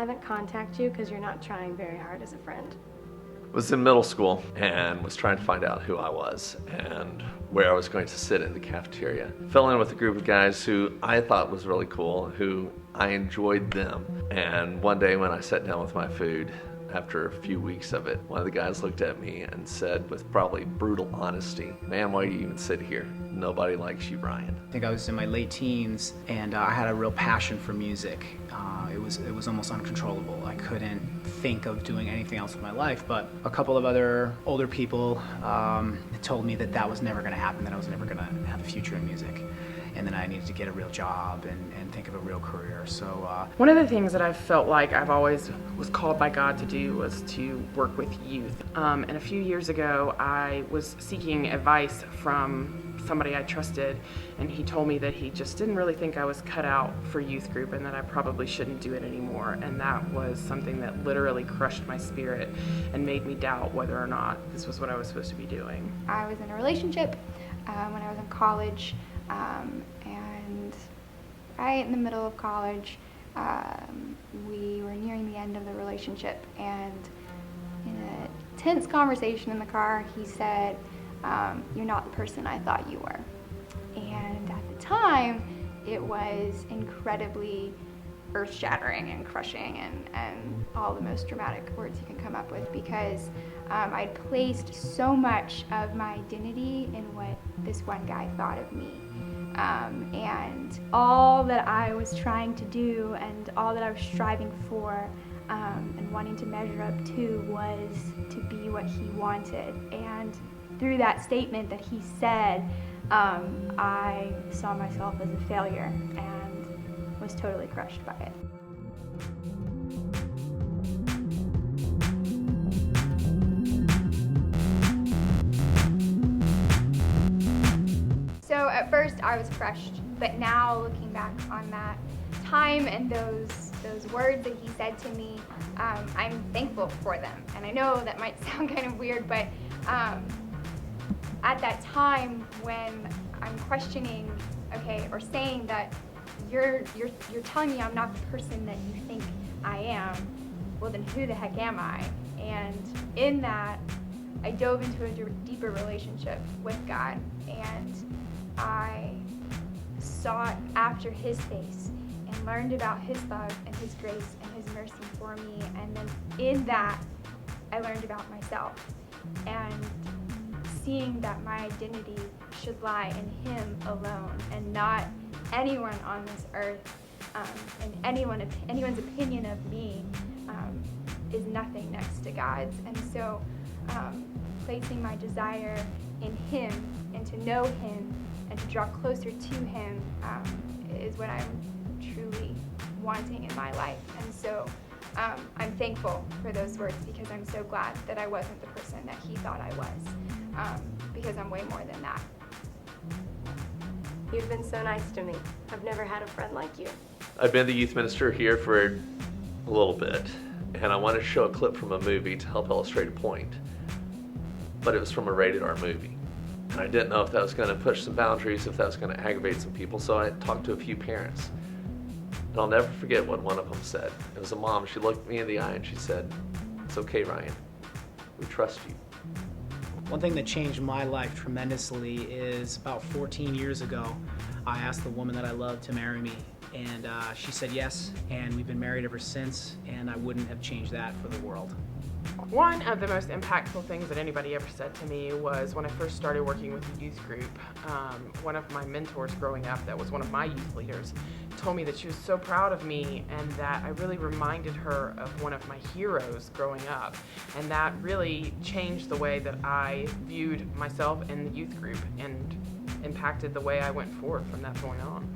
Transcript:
haven't contacted you because you're not trying very hard as a friend. Was in middle school and was trying to find out who I was and where I was going to sit in the cafeteria. Fell in with a group of guys who I thought was really cool, who I enjoyed them. And one day when I sat down with my food, after a few weeks of it, one of the guys looked at me and said with probably brutal honesty, "Man, why do you even sit here? Nobody likes you, Ryan." I think I was in my late teens, and I had a real passion for music. It was almost uncontrollable. I couldn't think of doing anything else with my life, but a couple of other older people told me that that was never going to happen, that I was never going to have a future in music, and then I needed to get a real job and think of a real career. So one of the things that I felt like I've always was called by God to do was to work with youth. And a few years ago, I was seeking advice from somebody I trusted, and he told me that he just didn't really think I was cut out for youth group and that I probably shouldn't do it anymore. And that was something that literally crushed my spirit and made me doubt whether or not this was what I was supposed to be doing. I was in a relationship when I was in college, and right in the middle of college, we were nearing the end of the relationship, and in a tense conversation in the car, he said, "You're not the person I thought you were." And at the time, it was incredibly earth-shattering and crushing and all the most dramatic words you can come up with, because I'd placed so much of my identity in what this one guy thought of me. And all that I was trying to do and all that I was striving for and wanting to measure up to was to be what he wanted. And through that statement that he said, I saw myself as a failure and was totally crushed by it. So at first I was crushed, but now looking back on that time and those words that he said to me, I'm thankful for them. And I know that might sound kind of weird, but at that time when I'm questioning, okay, or saying that you're telling me I'm not the person that you think I am, well then who the heck am I? And in that, I dove into a deeper relationship with God, and I sought after his face and learned about his love and his grace and his mercy for me. And then in that, I learned about myself and seeing that my identity should lie in him alone and not anyone on this earth. And anyone's opinion of me is nothing next to God's. And so placing my desire in him and to know him and to draw closer to him is what I'm truly wanting in my life. And so I'm thankful for those words, because I'm so glad that I wasn't the person that he thought I was, because I'm way more than that. You've been so nice to me. I've never had a friend like you. I've been the youth minister here for a little bit, and I wanted to show a clip from a movie to help illustrate a point, but it was from a rated R movie. And I didn't know if that was going to push some boundaries, if that was going to aggravate some people, so I talked to a few parents. And I'll never forget what one of them said. It was a mom. She looked me in the eye and she said, "It's okay, Ryan. We trust you." One thing that changed my life tremendously is about 14 years ago, I asked the woman that I love to marry me, and she said yes, and we've been married ever since, and I wouldn't have changed that for the world. One of the most impactful things that anybody ever said to me was when I first started working with the youth group. One of my mentors growing up, that was one of my youth leaders, told me that she was so proud of me and that I really reminded her of one of my heroes growing up. And that really changed the way that I viewed myself in the youth group and impacted the way I went forward from that point on.